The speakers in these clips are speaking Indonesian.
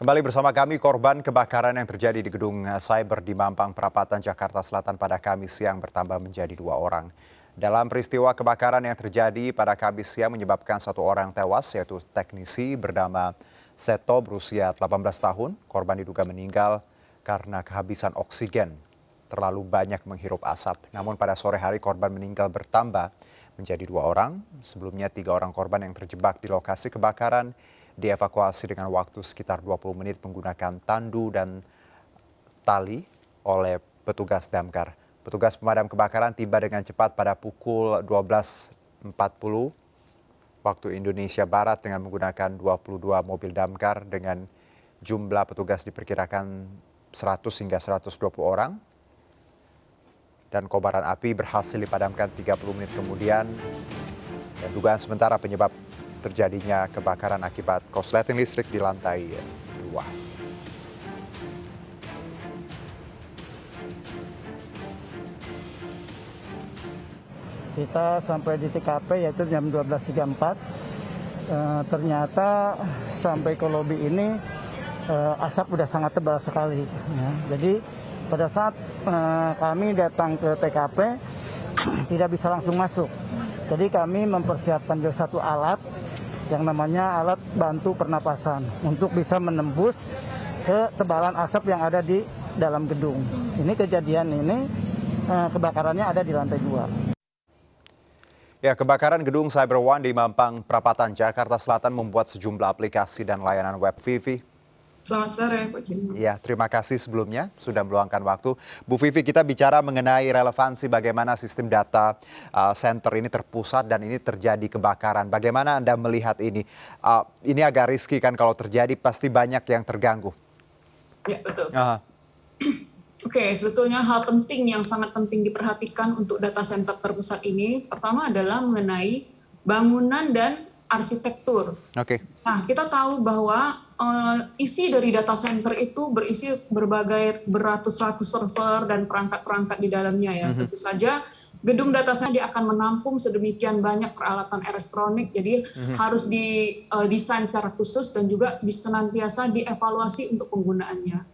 Kembali bersama kami, korban kebakaran yang terjadi di gedung cyber di Mampang, Perapatan, Jakarta Selatan pada Kamis siang bertambah menjadi 2 orang. Dalam peristiwa kebakaran yang terjadi pada Kamis siang menyebabkan 1 orang tewas, yaitu teknisi bernama Seto berusia 18 tahun. Korban diduga meninggal karena kehabisan oksigen. Terlalu banyak menghirup asap. Namun pada sore hari korban meninggal bertambah menjadi 2 orang. Sebelumnya 3 orang korban yang terjebak di lokasi kebakaran dievakuasi dengan waktu sekitar 20 menit menggunakan tandu dan tali oleh petugas damkar. Petugas pemadam kebakaran tiba dengan cepat pada pukul 12.40 waktu Indonesia Barat dengan menggunakan 22 mobil damkar dengan jumlah petugas diperkirakan 100 hingga 120 orang. Dan kobaran api berhasil dipadamkan 30 menit kemudian. Dan dugaan sementara penyebab terjadinya kebakaran akibat korsleting listrik di lantai 2. Kita sampai di TKP yaitu jam 12.34. Ternyata sampai ke lobi ini asap sudah sangat tebal sekali. Ya. Jadi pada saat kami datang ke TKP tidak bisa langsung masuk. Jadi kami mempersiapkan satu alat yang namanya alat bantu pernapasan untuk bisa menembus ketebalan asap yang ada di dalam gedung. Ini kejadian ini kebakarannya ada di lantai 2. Ya, kebakaran gedung Cyber One di Mampang, Perapatan, Jakarta Selatan membuat sejumlah aplikasi dan layanan web Vivi. Selamat sore, Pak Jimmy. Ya, terima kasih sebelumnya sudah meluangkan waktu. Bu Vivi, kita bicara mengenai relevansi bagaimana sistem data center ini terpusat dan ini terjadi kebakaran. Bagaimana Anda melihat ini? Ini agak riski kan kalau terjadi, pasti banyak yang terganggu. Ya, betul. Oke, sebetulnya hal penting yang sangat penting diperhatikan untuk data center terpusat ini, pertama adalah mengenai bangunan dan arsitektur. Oke. Nah, kita tahu bahwa isi dari data center itu berisi berbagai beratus-ratus server dan perangkat-perangkat di dalamnya ya. Tentu saja gedung data center dia akan menampung sedemikian banyak peralatan elektronik, jadi harus didesain secara khusus dan juga senantiasa dievaluasi untuk penggunaannya.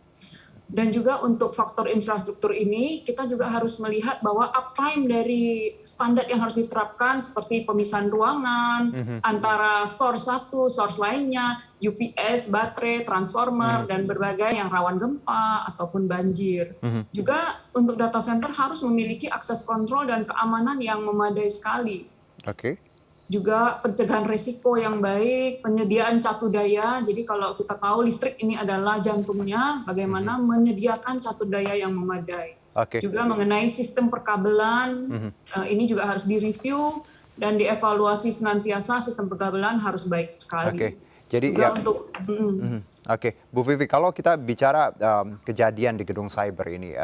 Dan juga untuk faktor infrastruktur ini, kita juga harus melihat bahwa uptime dari standar yang harus diterapkan seperti pemisahan ruangan, antara source satu, source lainnya, UPS, baterai, transformer, dan berbagai yang rawan gempa ataupun banjir. Juga untuk data center harus memiliki akses kontrol dan keamanan yang memadai sekali. Oke. Juga pencegahan risiko yang baik, penyediaan catu daya. Jadi kalau kita tahu listrik ini adalah jantungnya, bagaimana menyediakan catu daya yang memadai. Juga mengenai sistem perkabelan, ini juga harus direview dan dievaluasi senantiasa, sistem perkabelan harus baik sekali. Jadi juga ya, untuk Bu Vivi, kalau kita bicara kejadian di gedung cyber ini,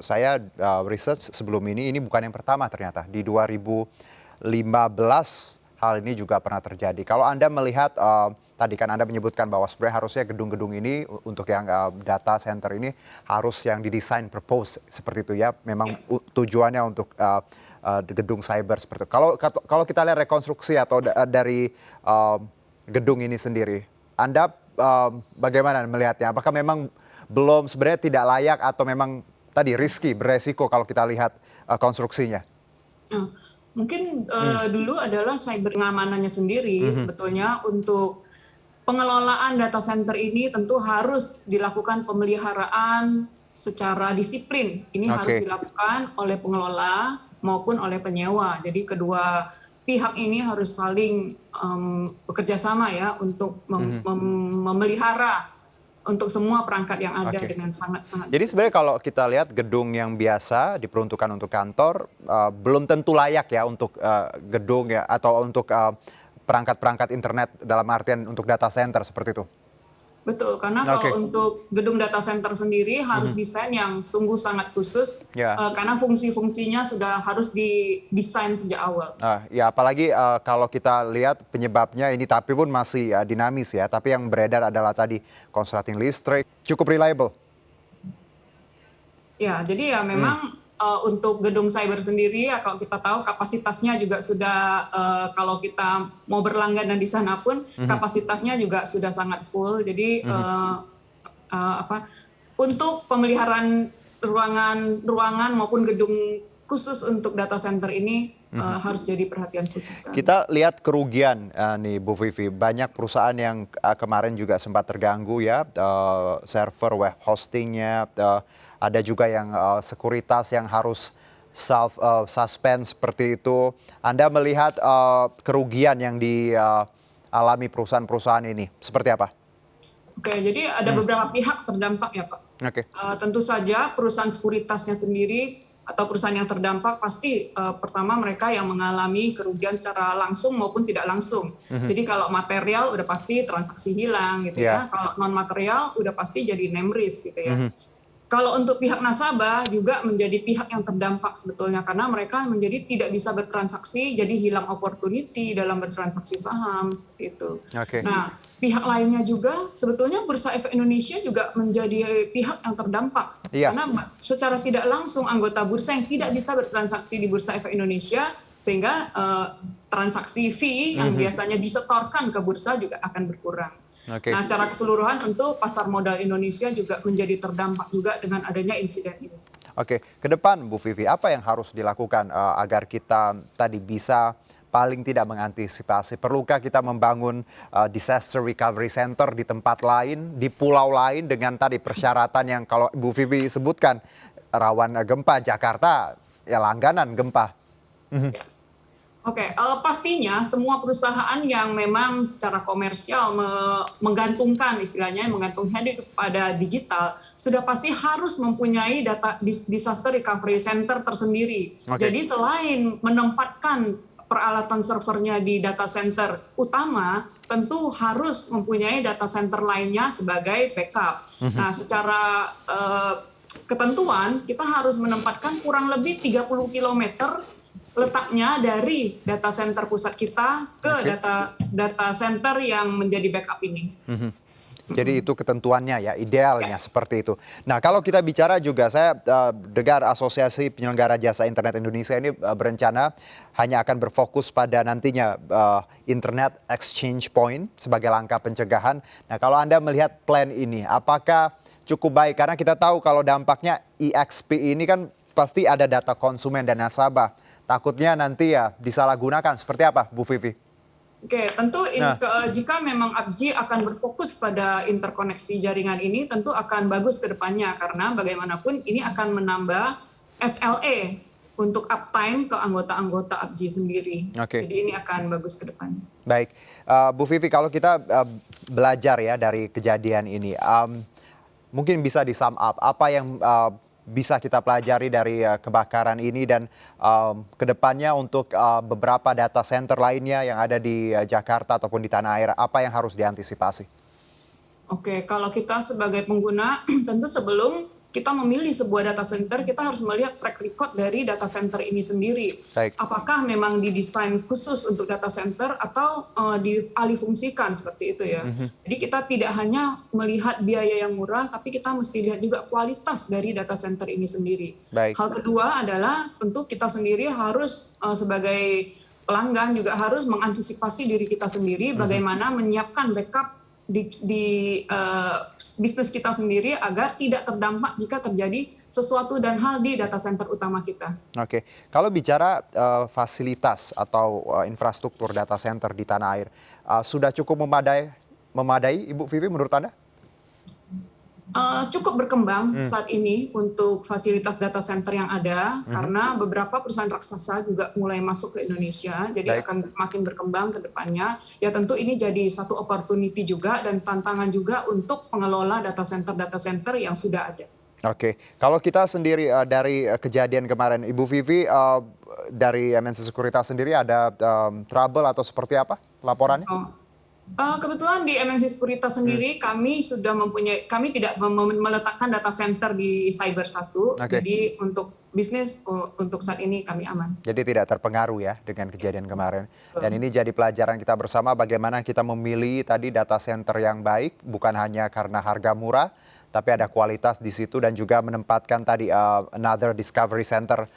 saya research sebelum ini bukan yang pertama ternyata. Di 2015 hal ini juga pernah terjadi. Kalau Anda melihat, tadi kan Anda menyebutkan bahwa sebenarnya harusnya gedung-gedung ini untuk yang data center ini harus yang didesain purpose seperti itu ya. Memang tujuannya untuk gedung cyber seperti itu. Kalau kita lihat rekonstruksi atau dari gedung ini sendiri, Anda bagaimana melihatnya? Apakah memang belum sebenarnya tidak layak atau memang tadi risky, beresiko kalau kita lihat konstruksinya? Mungkin dulu adalah cyber pengamanannya sendiri. Sebetulnya untuk pengelolaan data center ini tentu harus dilakukan pemeliharaan secara disiplin. Ini harus dilakukan oleh pengelola maupun oleh penyewa. Jadi kedua pihak ini harus saling bekerja sama ya untuk memelihara untuk semua perangkat yang ada dengan sangat-sangat. Jadi sebenarnya kalau kita lihat gedung yang biasa diperuntukkan untuk kantor belum tentu layak ya untuk gedung ya atau untuk perangkat-perangkat internet dalam artian untuk data center seperti itu. Betul, karena kalau untuk gedung data center sendiri harus desain yang sungguh sangat khusus, karena fungsi-fungsinya sudah harus didesain sejak awal. Ya apalagi kalau kita lihat penyebabnya ini tapi pun masih dinamis ya, tapi yang beredar adalah tadi korsleting listrik, cukup reliable. Ya, jadi ya memang untuk gedung cyber sendiri ya kalau kita tahu kapasitasnya juga sudah kalau kita mau berlangganan di sana pun kapasitasnya juga sudah sangat full. Jadi untuk pemeliharaan ruangan maupun gedung khusus untuk data center ini harus jadi perhatian khusus kami. Kita lihat kerugian nih Bu Vivi, banyak perusahaan yang kemarin juga sempat terganggu ya, server web hostingnya, ada juga yang sekuritas yang harus suspend seperti itu. Anda melihat kerugian yang dialami perusahaan-perusahaan ini seperti apa? Oke, jadi ada beberapa pihak terdampak ya Pak. Oke. Tentu saja perusahaan sekuritasnya sendiri atau perusahaan yang terdampak pasti pertama mereka yang mengalami kerugian secara langsung maupun tidak langsung. Jadi kalau material udah pasti transaksi hilang gitu ya. Kalau non material udah pasti jadi name risk gitu ya. Kalau untuk pihak nasabah juga menjadi pihak yang terdampak sebetulnya karena mereka menjadi tidak bisa bertransaksi, jadi hilang opportunity dalam bertransaksi saham seperti itu. Nah, pihak lainnya juga sebetulnya Bursa Efek Indonesia juga menjadi pihak yang terdampak karena secara tidak langsung anggota bursa yang tidak bisa bertransaksi di Bursa Efek Indonesia sehingga transaksi fee yang biasanya disetorkan ke bursa juga akan berkurang. Nah, secara keseluruhan tentu pasar modal Indonesia juga menjadi terdampak juga dengan adanya insiden ini. Oke, ke depan Bu Vivi, apa yang harus dilakukan agar kita tadi bisa paling tidak mengantisipasi? Perlukah kita membangun disaster recovery center di tempat lain, di pulau lain dengan tadi persyaratan yang kalau Bu Vivi sebutkan rawan gempa, Jakarta ya langganan gempa. Oke, pastinya semua perusahaan yang memang secara komersial menggantungkan istilahnya menggantungkan pada digital sudah pasti harus mempunyai data disaster recovery center tersendiri. Jadi selain menempatkan peralatan servernya di data center utama, tentu harus mempunyai data center lainnya sebagai backup. Nah, secara ketentuan kita harus menempatkan kurang lebih 30 km letaknya dari data center pusat kita ke data center yang menjadi backup ini. Jadi itu ketentuannya ya, idealnya seperti itu. Nah, kalau kita bicara juga, saya dengar Asosiasi Penyelenggara Jasa Internet Indonesia ini berencana hanya akan berfokus pada nantinya Internet Exchange Point sebagai langkah pencegahan. Nah, kalau Anda melihat plan ini, apakah cukup baik? Karena kita tahu kalau dampaknya EXP ini kan pasti ada data konsumen dan nasabah. Takutnya nanti ya disalahgunakan. Seperti apa, Bu Vivi? Oke, tentu jika memang ABJI akan berfokus pada interkoneksi jaringan ini, tentu akan bagus ke depannya. Karena bagaimanapun ini akan menambah SLA untuk uptime ke anggota-anggota ABJI sendiri. Jadi ini akan bagus ke depannya. Baik, Bu Vivi, kalau kita belajar ya dari kejadian ini, mungkin bisa di-sum up apa yang bisa kita pelajari dari kebakaran ini dan kedepannya untuk beberapa data center lainnya yang ada di Jakarta ataupun di tanah air, apa yang harus diantisipasi? Oke, kalau kita sebagai pengguna, tentu sebelum kita memilih sebuah data center, kita harus melihat track record dari data center ini sendiri. Apakah memang didesain khusus untuk data center atau dialihfungsikan seperti itu ya. Jadi kita tidak hanya melihat biaya yang murah, tapi kita mesti lihat juga kualitas dari data center ini sendiri. Hal kedua adalah tentu kita sendiri harus sebagai pelanggan juga harus mengantisipasi diri kita sendiri bagaimana menyiapkan backup di bisnis kita sendiri agar tidak terdampak jika terjadi sesuatu dan hal di data center utama kita. Oke, kalau bicara fasilitas atau infrastruktur data center di tanah air, sudah cukup memadai Ibu Vivi menurut Anda? Cukup berkembang saat ini untuk fasilitas data center yang ada karena beberapa perusahaan raksasa juga mulai masuk ke Indonesia, jadi akan semakin berkembang ke depannya. Ya tentu ini jadi satu opportunity juga dan tantangan juga untuk pengelola data center yang sudah ada. Oke, kalau kita sendiri dari kejadian kemarin, Ibu Vivi dari MNC Sekuritas sendiri ada trouble atau seperti apa laporannya? Kebetulan di MNC Sekuritas sendiri kami tidak meletakkan data center di Cyber 1, jadi untuk bisnis untuk saat ini kami aman. Jadi tidak terpengaruh ya dengan kejadian kemarin. Dan ini jadi pelajaran kita bersama bagaimana kita memilih tadi data center yang baik, bukan hanya karena harga murah, tapi ada kualitas di situ dan juga menempatkan tadi another discovery center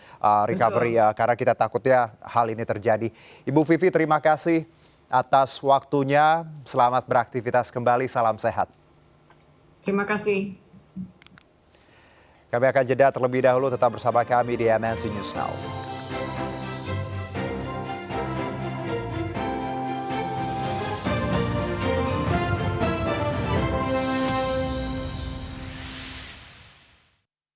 recovery karena kita takutnya hal ini terjadi. Ibu Vivi, terima kasih atas waktunya. Selamat beraktivitas kembali. Salam sehat. Terima kasih. Kami akan jeda terlebih dahulu, tetap bersama kami di MNC News Now.